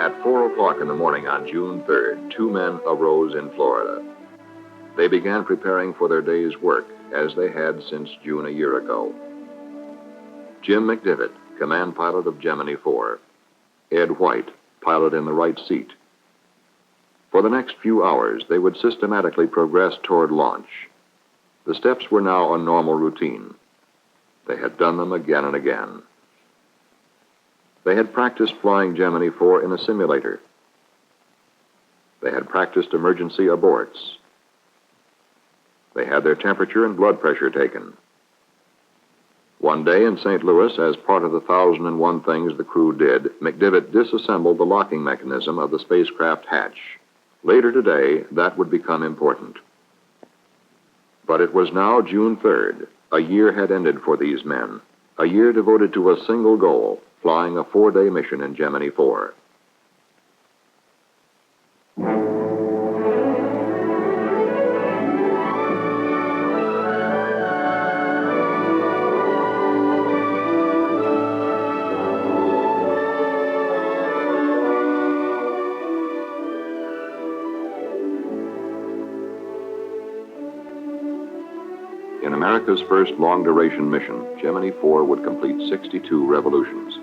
At 4 o'clock in the morning on June 3rd, two men arose in Florida. They began preparing for their day's work, as they had since June a year ago. Jim McDivitt, command pilot of Gemini 4. Ed White, pilot in the right seat. For the next few hours, they would systematically progress toward launch. The steps were now a normal routine. They had done them again and again. They had practiced flying Gemini 4 in a simulator. They had practiced emergency aborts. They had their temperature and blood pressure taken. One day in St. Louis, as part of the 1,001 things the crew did, McDivitt disassembled the locking mechanism of the spacecraft hatch. Later today, that would become important. But it was now June 3rd. A year had ended for these men. A year devoted to a single goal, flying a 4-day mission in Gemini 4. In America's first long-duration mission, Gemini 4 would complete 62 revolutions.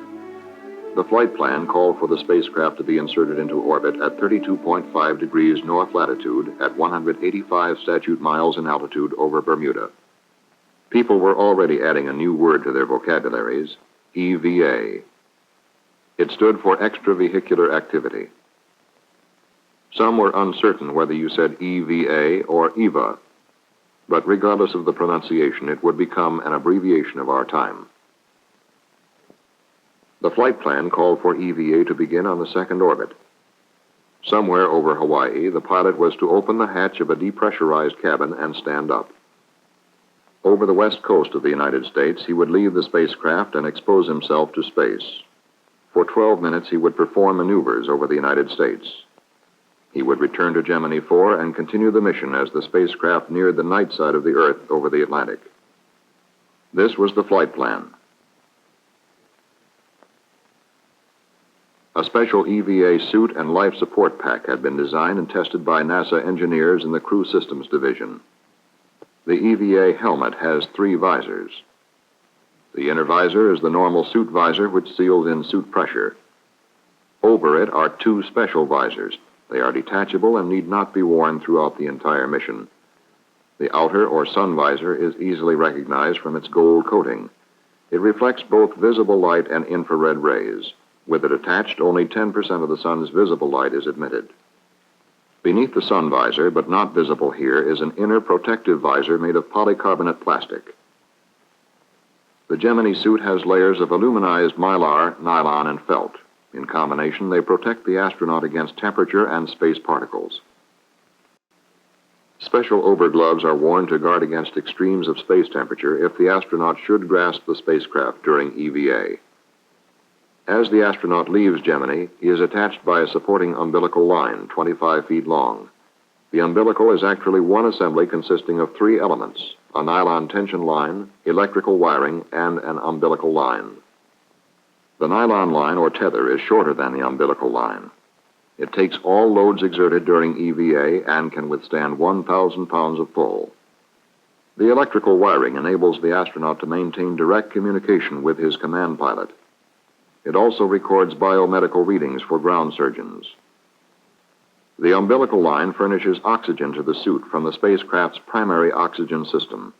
The flight plan called for the spacecraft to be inserted into orbit at 32.5 degrees north latitude at 185 statute miles in altitude over Bermuda. People were already adding a new word to their vocabularies, EVA. It stood for extravehicular activity. Some were uncertain whether you said EVA or EVA, but regardless of the pronunciation, it would become an abbreviation of our time. The flight plan called for EVA to begin on the second orbit. Somewhere over Hawaii, the pilot was to open the hatch of a depressurized cabin and stand up. Over the west coast of the United States, he would leave the spacecraft and expose himself to space. For 12 minutes, he would perform maneuvers over the United States. He would return to Gemini 4 and continue the mission as the spacecraft neared the night side of the Earth over the Atlantic. This was the flight plan. A special EVA suit and life support pack had been designed and tested by NASA engineers in the Crew Systems Division. The EVA helmet has 3 visors. The inner visor is the normal suit visor which seals in suit pressure. Over it are 2 special visors. They are detachable and need not be worn throughout the entire mission. The outer or sun visor is easily recognized from its gold coating. It reflects both visible light and infrared rays. With it attached, only 10% of the sun's visible light is admitted. Beneath the sun visor, but not visible here, is an inner protective visor made of polycarbonate plastic. The Gemini suit has layers of aluminized mylar, nylon, and felt. In combination, they protect the astronaut against temperature and space particles. Special overgloves are worn to guard against extremes of space temperature if the astronaut should grasp the spacecraft during EVA. As the astronaut leaves Gemini, he is attached by a supporting umbilical line, 25 feet long. The umbilical is actually one assembly consisting of 3 elements: a nylon tension line, electrical wiring, and an umbilical line. The nylon line, or tether, is shorter than the umbilical line. It takes all loads exerted during EVA and can withstand 1,000 pounds of pull. The electrical wiring enables the astronaut to maintain direct communication with his command pilot. It also records biomedical readings for ground surgeons. The umbilical line furnishes oxygen to the suit from the spacecraft's primary oxygen system.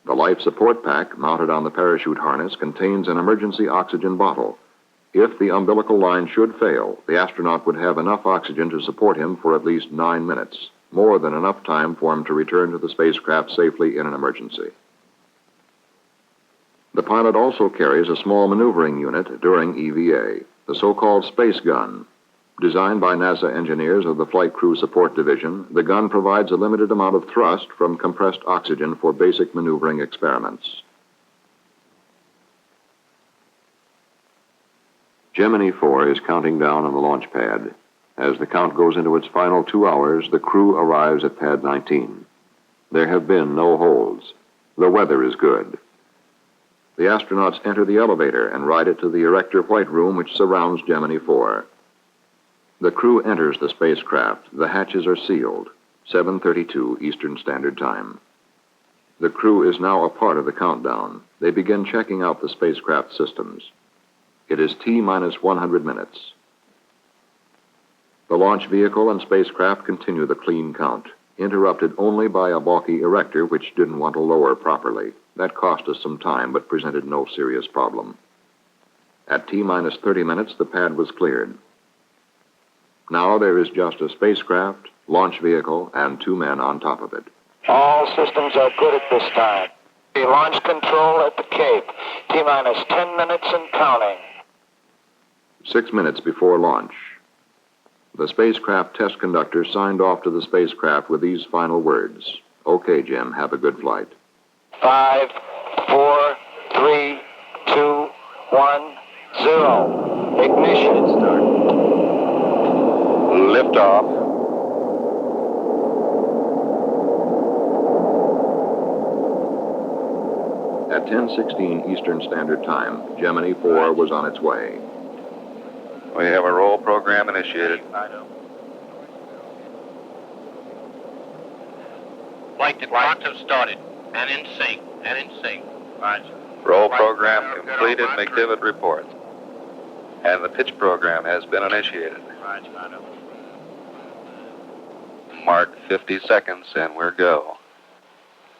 The life support pack, mounted on the parachute harness, contains an emergency oxygen bottle. If the umbilical line should fail, the astronaut would have enough oxygen to support him for at least 9 minutes, more than enough time for him to return to the spacecraft safely in an emergency. The pilot also carries a small maneuvering unit during EVA, the so-called space gun. Designed by NASA engineers of the Flight Crew Support Division, the gun provides a limited amount of thrust from compressed oxygen for basic maneuvering experiments. Gemini 4 is counting down on the launch pad. As the count goes into its final 2 hours, the crew arrives at pad 19. There have been no holds. The weather is good. The astronauts enter the elevator and ride it to the Erector White Room, which surrounds Gemini 4. The crew enters the spacecraft. The hatches are sealed. 7:32 Eastern Standard Time. The crew is now a part of the countdown. They begin checking out the spacecraft systems. It is T-minus 100 minutes. The launch vehicle and spacecraft continue the clean count, interrupted only by a balky erector which didn't want to lower properly. That cost us some time, but presented no serious problem. At T-minus 30 minutes, the pad was cleared. Now there is just a spacecraft, launch vehicle, and 2 men on top of it. All systems are good at this time. The launch control at the Cape. T-minus 10 minutes and counting. 6 minutes before launch. The spacecraft test conductor signed off to the spacecraft with these final words. Okay, Jim, have a good flight. 5, 4, 3, 2, 1, 0. Ignition. Start. Liftoff. At 10:16 Eastern Standard Time, Gemini 4 was on its way. We have a roll program initiated. Flight to have started. And in sync. Roger. Roll program completed. McDivitt reports. And the pitch program has been initiated. Roger. Mark 50 seconds and we're go.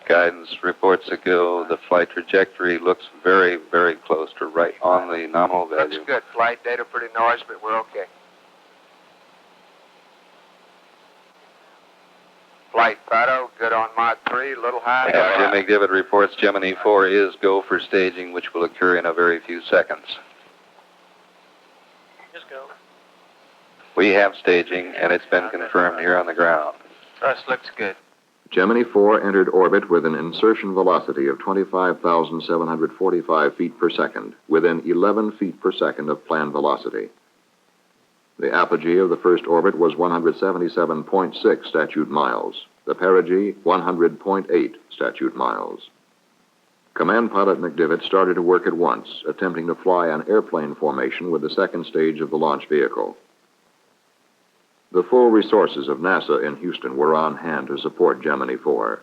Guidance reports a go. The flight trajectory looks very, very close to right on the nominal value. Looks good. Flight data pretty noisy, but we're okay. Flight Fido, good on Mach 3, a little high. And Jim McDivitt reports Gemini 4 is go for staging, which will occur in a very few seconds. Just go. We have staging, and it's been confirmed here on the ground. Thrust looks good. Gemini 4 entered orbit with an insertion velocity of 25,745 feet per second, within 11 feet per second of planned velocity. The apogee of the first orbit was 177.6 statute miles. The perigee, 100.8 statute miles. Command pilot McDivitt started to work at once, attempting to fly an airplane formation with the second stage of the launch vehicle. The full resources of NASA in Houston were on hand to support Gemini 4.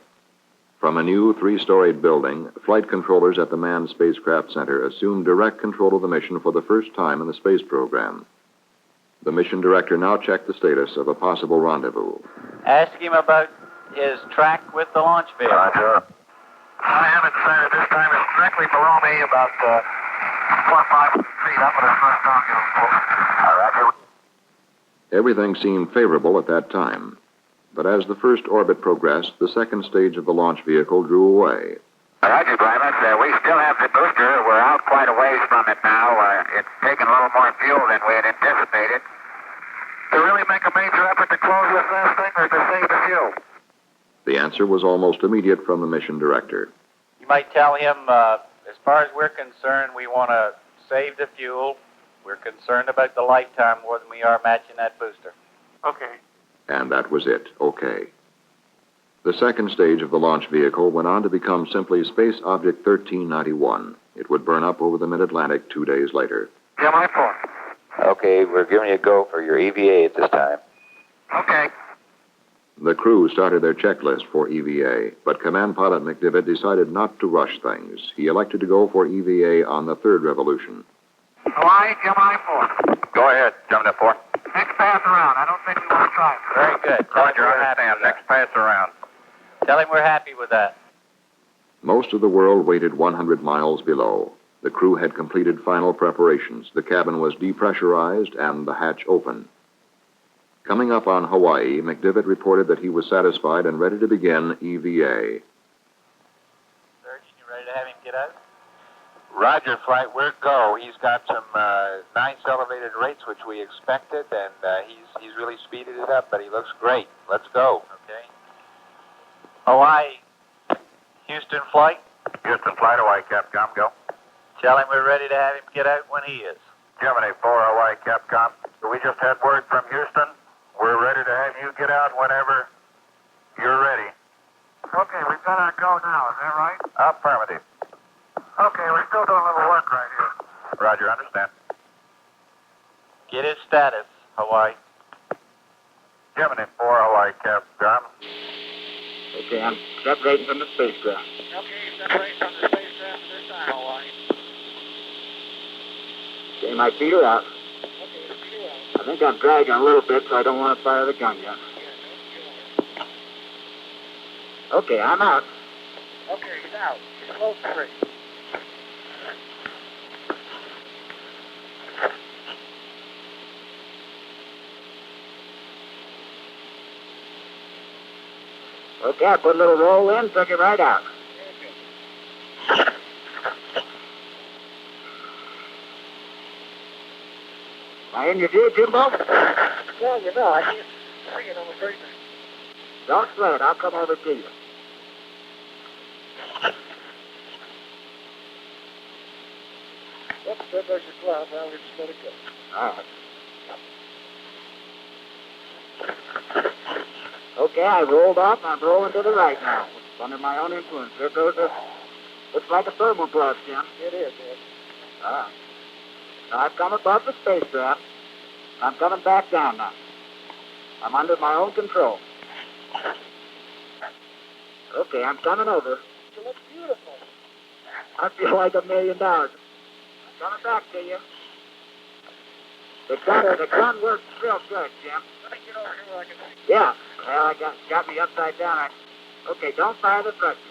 From a new 3-storied building, flight controllers at the Manned Spacecraft Center assumed direct control of the mission for the first time in the space program. The mission director now checked the status of a possible rendezvous. Ask him about his track with the launch vehicle. Roger. I haven't sighted this time. It's directly below me, about 4 or 5 feet up at a thrust downhill. Roger. Everything seemed favorable at that time. But as the first orbit progressed, the second stage of the launch vehicle drew away. Roger, Private. We still have the booster. We're out quite a ways from it now. It's taken a little more fuel than we had anticipated. To really make a major effort to close this last thing or to save the fuel? The answer was almost immediate from the mission director. You might tell him, as far as we're concerned, we want to save the fuel. We're concerned about the lifetime more than we are matching that booster. Okay. And that was it. Okay. The second stage of the launch vehicle went on to become simply Space Object 1391. It would burn up over the mid-Atlantic 2 days later. Gemini 4. Okay, we're giving you a go for your EVA at this time. Okay. The crew started their checklist for EVA, but Command Pilot McDivitt decided not to rush things. He elected to go for EVA on the third revolution. Hawaii, Gemini 4. Go ahead, Gemini 4. Next pass around. I don't think we want to try it. Very good. Roger, I understand. Next pass around. Tell him we're happy with that. Most of the world waited 100 miles below. The crew had completed final preparations. The cabin was depressurized and the hatch open. Coming up on Hawaii, McDivitt reported that he was satisfied and ready to begin EVA. Surgeon, you ready to have him get out? Roger, flight. We're go. He's got some nice elevated rates, which we expected, and he's really speeded it up, but he looks great. Let's go. Okay. Hawaii, Houston flight. Houston flight, Hawaii, Capcom, go. Tell him we're ready to have him get out when he is. Gemini 4, Hawaii, Capcom. We just had word from Houston. We're ready to have you get out whenever you're ready. Okay, we've got our go now, is that right? Affirmative. Okay, we're still doing a little work right here. Roger, understand. Get his status, Hawaii. Gemini 4, Hawaii, Capcom. Okay, I'm separating from the spacecraft. Okay, separate from the spacecraft at this time, Hawaii. Okay, my feet are out. Okay, let's do I think I'm dragging a little bit, so I don't want to fire the gun yet. Okay, I'm out. Okay, he's out. He's close free. Okay, I put a little roll in, took it right out. Am I in your view, Jimbo? Well, you know, I can't see it on the screen. Don't sweat it. I'll come over to you. Yep, then there's your cloud. Now we just let it go. All right. Okay, I rolled off, and I'm rolling to the right now. Under my own influence. There goes a... Looks like a thermal blast, Jim. It is, yes. All right. Now, I've come above the spacecraft. I'm coming back down now. I'm under my own control. Okay, I'm coming over. It looks beautiful. I feel like $1 million. I'm coming back to you. The gun works real good, Jim. Let me get over here where I can see. Yeah. Well, I got me upside down. Okay, don't fire the thrusters.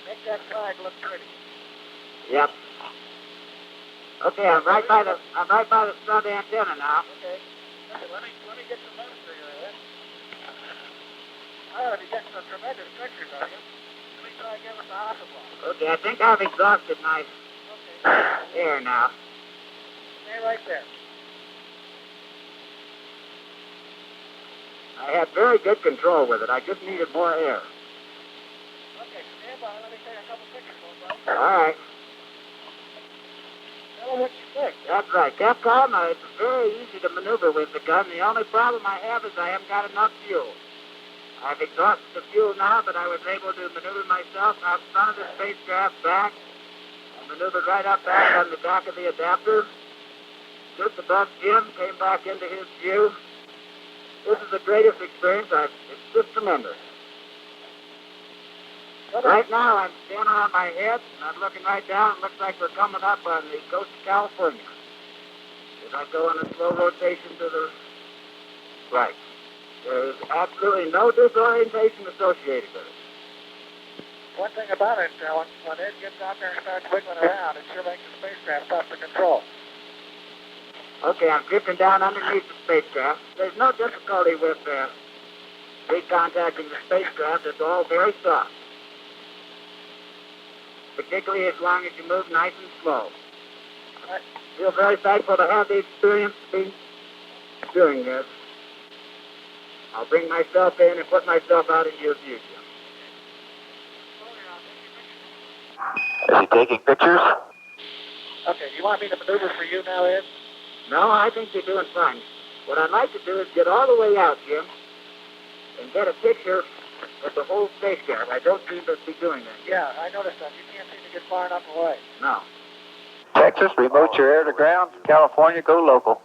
Make that flag look pretty. Yep. Okay, I'm right by the stud antenna now. Okay. Listen, let me get some notes for you there. I ought to be getting some tremendous pictures of you. Let me try again with the Hasselblad. Okay, I think I've exhausted my Okay. air now. Stay right there. I had very good control with it. I just needed more air. Okay, stand by. Let me take a couple pictures of it. All right. Tell them what you think. That's right. Capcom, it's very easy to maneuver with the gun. The only problem I have is I haven't got enough fuel. I've exhausted the fuel now, but I was able to maneuver myself out front of the spacecraft back. I maneuvered right up back on the dock of the adapter. Just above Jim, came back into his view. This is the greatest experience. It's just tremendous. Right now, I'm standing on my head, and I'm looking right down. It looks like we're coming up on the coast of California. As I go in a slow rotation to the right. There's absolutely no disorientation associated with it. One thing about it, when Ed gets out there and starts wiggling around, it sure makes the spacecraft tough to control. Okay, I'm drifting down underneath the spacecraft. There's no difficulty with recontacting the spacecraft. It's all very soft. Particularly as long as you move nice and slow. I feel very thankful to have the experience to be doing this. I'll bring myself in and put myself out into your view, Jim. Is he taking pictures? Okay, do you want me to maneuver for you now, Ed? No, I think you're doing fine. What I'd like to do is get all the way out, Jim, and get a picture of the whole spacecraft. I don't seem to be doing that. Yeah, I noticed that. You can't seem to get far enough away. No. Texas, remote your air to ground. California, go local.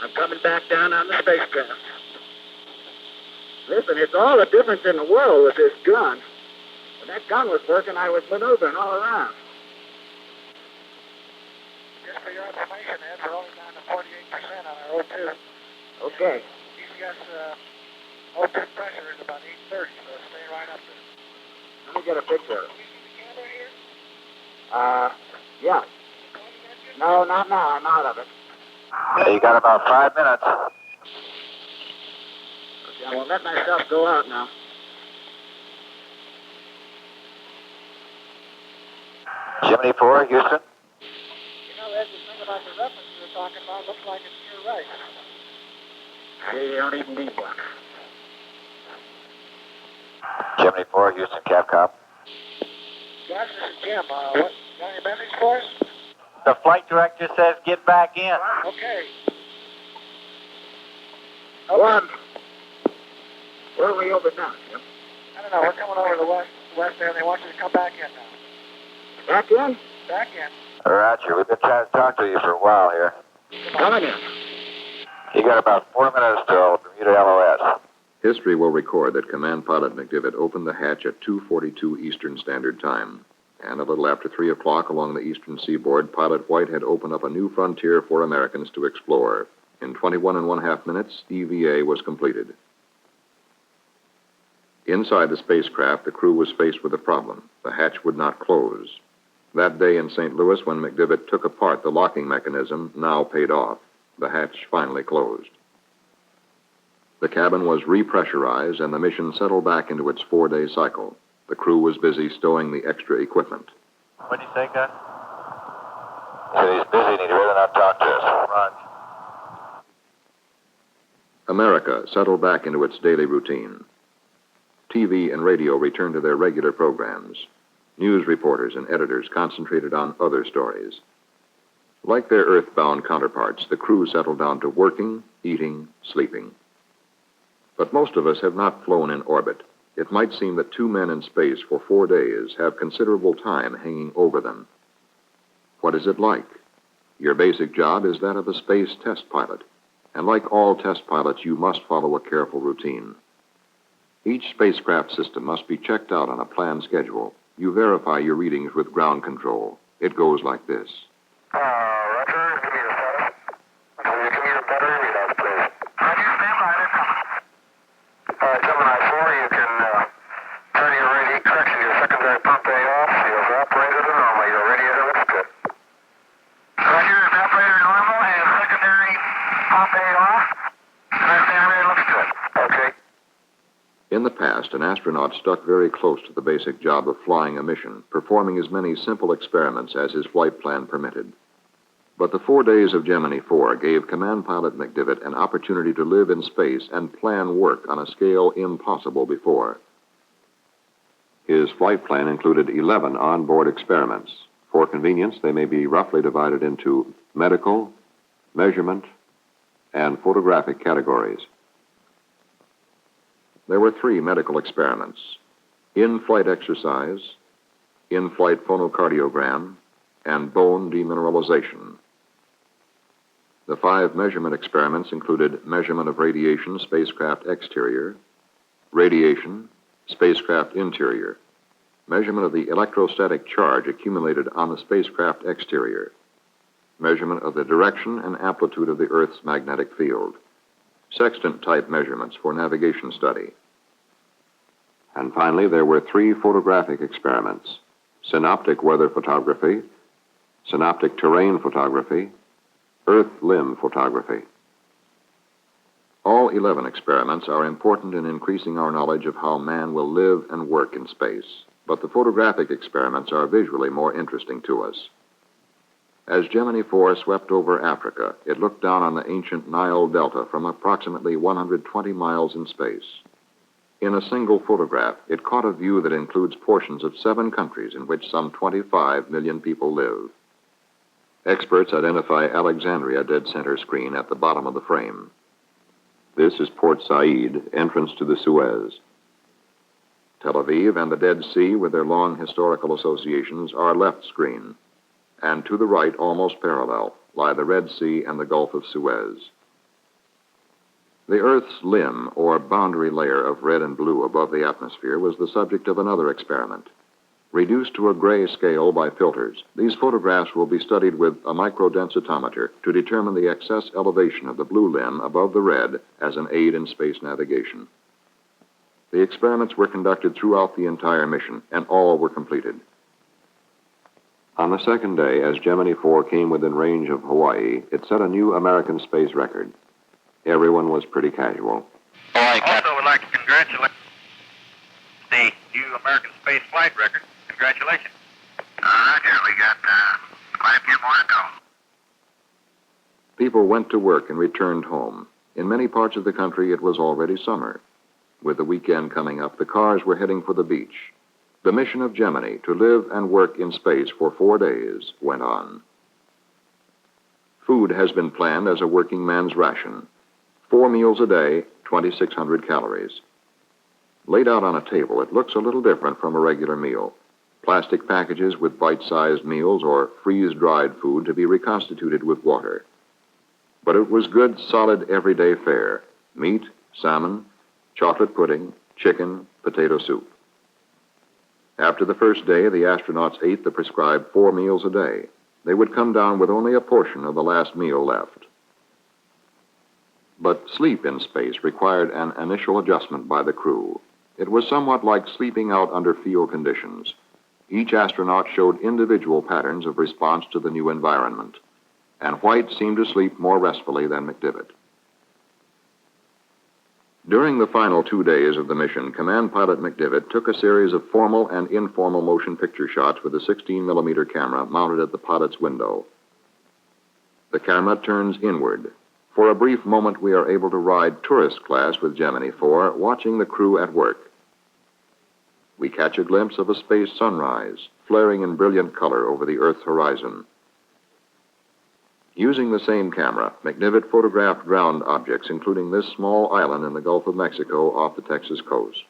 I'm coming back down on the spacecraft. Listen, it's all the difference in the world with this gun. When that gun was working, I was maneuvering all around. Just for your information, Ed, we're only down to 48% on our O2. Okay. ECS O2 pressure is about 830, so stay right up there. Let me get a picture of it. Can you see the camera here? Yeah. No, not now. I'm out of it. You got about 5 minutes. Okay, I won't let myself go out now. Gemini 4, Houston. You know, Ed, the thing about the reference you were talking about looks like it's to your right. Hey, you don't even need one. Gemini 4, Houston, Capcom. Guys, this is Jim. What, got any message for us? The flight director says get back in. Okay. One. Where are we over now, Jim? No, we're coming over the west there. They want you to come back in now. Back in? Back in. Roger. We've been trying to talk to you for a while here. Coming in. You got about 4 minutes till Bermuda LOS. History will record that Command Pilot McDivitt opened the hatch at 2:42 Eastern Standard Time. And a little after 3 o'clock along the eastern seaboard, Pilot White had opened up a new frontier for Americans to explore. In 21½ minutes, EVA was completed. Inside the spacecraft, the crew was faced with a problem. The hatch would not close. That day in St. Louis, when McDivitt took apart the locking mechanism, now paid off. The hatch finally closed. The cabin was repressurized, and the mission settled back into its 4-day cycle. The crew was busy stowing the extra equipment. What'd you say, Gus? Said he's busy and he'd rather not talk to us. Roger. America settled back into its daily routine. TV and radio returned to their regular programs. News reporters and editors concentrated on other stories. Like their earthbound counterparts, the crew settled down to working, eating, sleeping. But most of us have not flown in orbit. It might seem that 2 men in space for 4 days have considerable time hanging over them. What is it like? Your basic job is that of a space test pilot. And like all test pilots, you must follow a careful routine. Each spacecraft system must be checked out on a planned schedule. You verify your readings with ground control. It goes like this. Roger, give me your status. Can you give me your battery readouts, please? Roger, stand by. They're coming. Gemini 4, you can turn your your secondary pump A off. Your evaporator to normal. Your radiator looks good. Roger, evaporator normal and secondary pump A off. Secondary looks good. Okay. In the past, an astronaut stuck very close to the basic job of flying a mission, performing as many simple experiments as his flight plan permitted. But the 4 days of Gemini 4 gave Command Pilot McDivitt an opportunity to live in space and plan work on a scale impossible before. His flight plan included 11 onboard experiments. For convenience, they may be roughly divided into medical, measurement, and photographic categories. There were 3 medical experiments: in-flight exercise, in-flight phonocardiogram, and bone demineralization. The 5 measurement experiments included measurement of radiation, spacecraft exterior, radiation, spacecraft interior, measurement of the electrostatic charge accumulated on the spacecraft exterior, measurement of the direction and amplitude of the Earth's magnetic field, sextant-type measurements for navigation study. And finally, there were 3 photographic experiments: synoptic weather photography, synoptic terrain photography, Earth limb photography. All 11 experiments are important in increasing our knowledge of how man will live and work in space, but the photographic experiments are visually more interesting to us. As Gemini 4 swept over Africa, it looked down on the ancient Nile Delta from approximately 120 miles in space. In a single photograph, it caught a view that includes portions of 7 countries in which some 25 million people live. Experts identify Alexandria dead center screen at the bottom of the frame. This is Port Said, entrance to the Suez. Tel Aviv and the Dead Sea, with their long historical associations, are left screen. And to the right, almost parallel, lie the Red Sea and the Gulf of Suez. The Earth's limb, or boundary layer of red and blue above the atmosphere, was the subject of another experiment. Reduced to a gray scale by filters, these photographs will be studied with a microdensitometer to determine the excess elevation of the blue limb above the red as an aid in space navigation. The experiments were conducted throughout the entire mission, and all were completed. On the second day, as Gemini 4 came within range of Hawaii, it set a new American space record. Everyone was pretty casual. Also would like to congratulate the new American space flight record. Congratulations. Roger, we got 5 more to go. People went to work and returned home. In many parts of the country, it was already summer. With the weekend coming up, the cars were heading for the beach. The mission of Gemini, to live and work in space for 4 days, went on. Food has been planned as a working man's ration. 4 meals a day, 2,600 calories. Laid out on a table, it looks a little different from a regular meal. Plastic packages with bite-sized meals or freeze-dried food to be reconstituted with water. But it was good, solid, everyday fare. Meat, salmon, chocolate pudding, chicken, potato soup. After the first day, the astronauts ate the prescribed 4 meals a day. They would come down with only a portion of the last meal left. But sleep in space required an initial adjustment by the crew. It was somewhat like sleeping out under field conditions. Each astronaut showed individual patterns of response to the new environment, and White seemed to sleep more restfully than McDivitt. During the final 2 days of the mission, Command Pilot McDivitt took a series of formal and informal motion picture shots with a 16-millimeter camera mounted at the pilot's window. The camera turns inward. For a brief moment, we are able to ride tourist class with Gemini 4, watching the crew at work. We catch a glimpse of a space sunrise, flaring in brilliant color over the Earth's horizon. Using the same camera, McDivitt photographed ground objects, including this small island in the Gulf of Mexico off the Texas coast.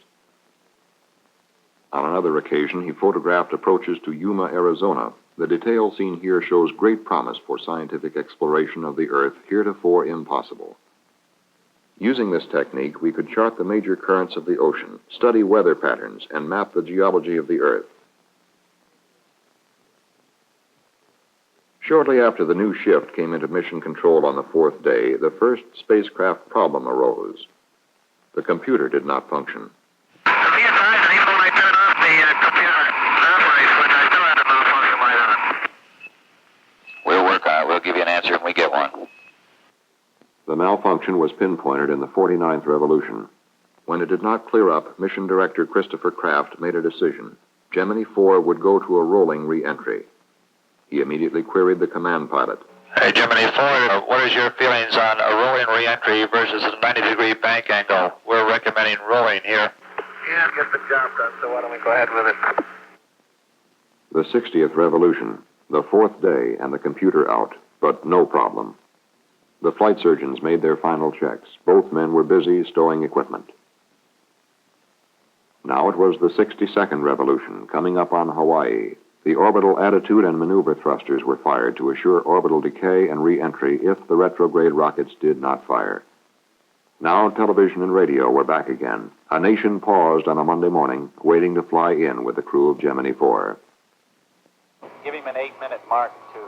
On another occasion, he photographed approaches to Yuma, Arizona. The detail seen here shows great promise for scientific exploration of the Earth, heretofore impossible. Using this technique, we could chart the major currents of the ocean, study weather patterns, and map the geology of the Earth. Shortly after the new shift came into mission control on the 4th day, the first spacecraft problem arose. The computer did not function. Be advised that even when I turn off the computer operating switch, I still have the malfunction light on. We'll work on it. We'll give you an answer when we get one. The malfunction was pinpointed in the 49th revolution. When it did not clear up, Mission Director Christopher Kraft made a decision. Gemini 4 would go to a rolling re-entry. He immediately queried the command pilot. Hey, Gemini 4, what is your feelings on a rolling re-entry versus a 90-degree bank angle? We're recommending rolling here. Yeah, get the job done, so why don't we go ahead with it? The 60th revolution, the 4th day, and the computer out, but no problem. The flight surgeons made their final checks. Both men were busy stowing equipment. Now it was the 62nd revolution, coming up on Hawaii. The orbital attitude and maneuver thrusters were fired to assure orbital decay and re-entry if the retrograde rockets did not fire. Now television and radio were back again. A nation paused on a Monday morning, waiting to fly in with the crew of Gemini 4. Give him an 8-minute mark to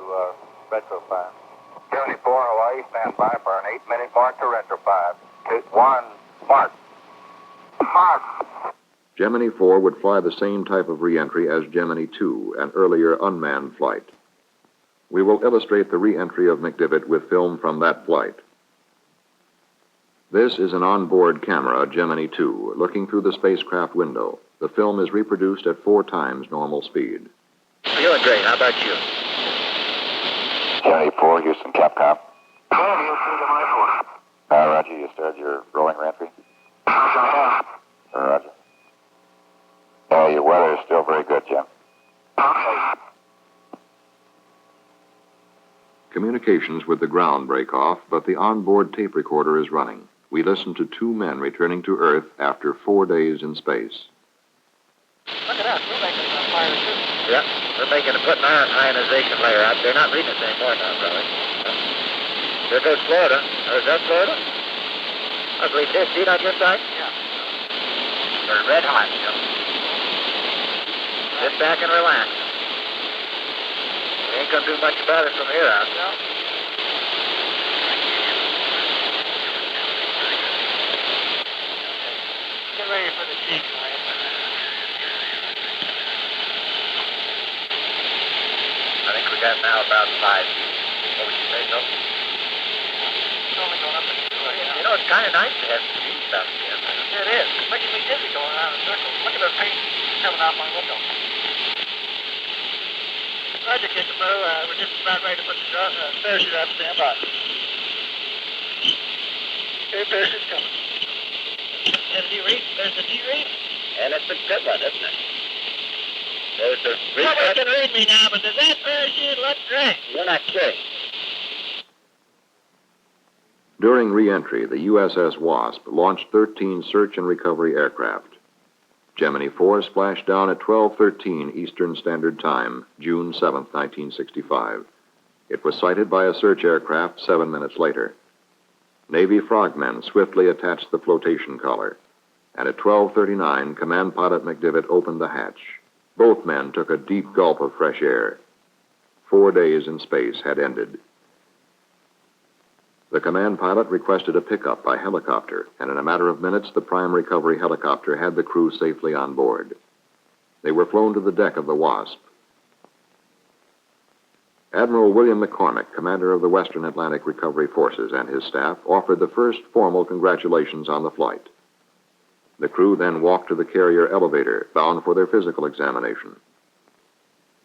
retrofire. Gemini 4, Hawaii, stand by for an 8-minute mark to retrofire. 2, 1, mark. Mark. Gemini 4 would fly the same type of re-entry as Gemini 2, an earlier unmanned flight. We will illustrate the re-entry of McDivitt with film from that flight. This is an onboard camera, Gemini 2, looking through the spacecraft window. The film is reproduced at 4 times normal speed. Feeling great. How about you? Gemini 4, Houston, Capcom. Oh, Houston, Gemini 4. Roger, you started your rolling re-entry? Roger. Your weather is still very good, Jim. Okay. Communications with the ground break off, but the onboard tape recorder is running. We listen to 2 men returning to Earth after 4 days in space. Look at us. We're making some fire too. Yep, we're putting our ionization layer out. They're not reading us anymore now, brother. There goes Florida. Is that Florida? I believe this. See it on your side? Yeah. They're red hot, Jim. Sit back and relax. We ain't gonna do much about it from here out. No. Get ready for the cheek, Ryan. I think we got now about 5 feet. What would you say, Bill? It's only going up and You know, it's kind of nice to have some views out here. It is. It's making me dizzy going around in circles. Look at the paint coming off my window. Roger, Christopher. We're just about ready to put the parachute up. Stand by. Okay, parachute's coming. And the read. There's the T-read. And it's a good one, isn't it? There's the Nobody can read me now, but does that parachute look great? You're not kidding. During re-entry, the USS Wasp launched 13 search and recovery aircraft. Gemini 4 splashed down at 12:13 Eastern Standard Time, June 7, 1965. It was sighted by a search aircraft 7 minutes later. Navy frogmen swiftly attached the flotation collar, and at 12:39, Command Pilot McDivitt opened the hatch. Both men took a deep gulp of fresh air. 4 days in space had ended. The command pilot requested a pickup by helicopter, and in a matter of minutes, the prime recovery helicopter had the crew safely on board. They were flown to the deck of the Wasp. Admiral William McCormick, commander of the Western Atlantic Recovery Forces, and his staff offered the first formal congratulations on the flight. The crew then walked to the carrier elevator, bound for their physical examination.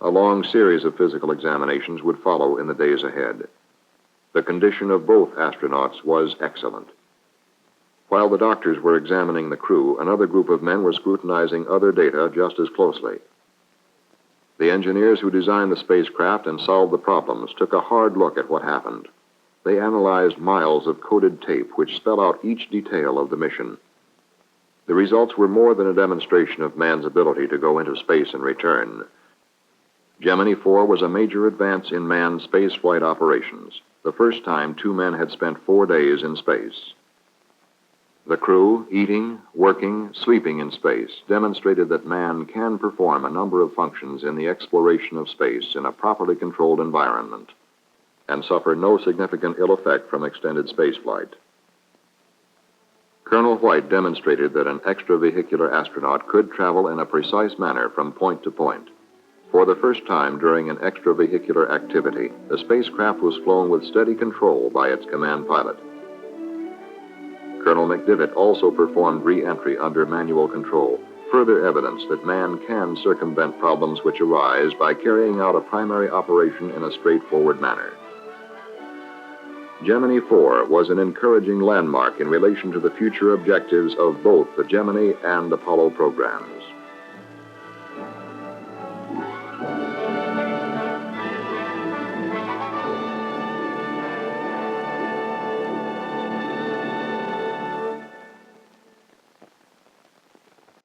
A long series of physical examinations would follow in the days ahead. The condition of both astronauts was excellent. While the doctors were examining the crew, another group of men were scrutinizing other data just as closely. The engineers who designed the spacecraft and solved the problems took a hard look at what happened. They analyzed miles of coded tape which spell out each detail of the mission. The results were more than a demonstration of man's ability to go into space and return. Gemini 4 was a major advance in manned spaceflight operations, the first time two men had spent 4 days in space. The crew, eating, working, sleeping in space, demonstrated that man can perform a number of functions in the exploration of space in a properly controlled environment and suffer no significant ill effect from extended spaceflight. Colonel White demonstrated that an extravehicular astronaut could travel in a precise manner from point to point. For the first time during an extravehicular activity, the spacecraft was flown with steady control by its command pilot. Colonel McDivitt also performed re-entry under manual control, further evidence that man can circumvent problems which arise by carrying out a primary operation in a straightforward manner. Gemini 4 was an encouraging landmark in relation to the future objectives of both the Gemini and Apollo programs.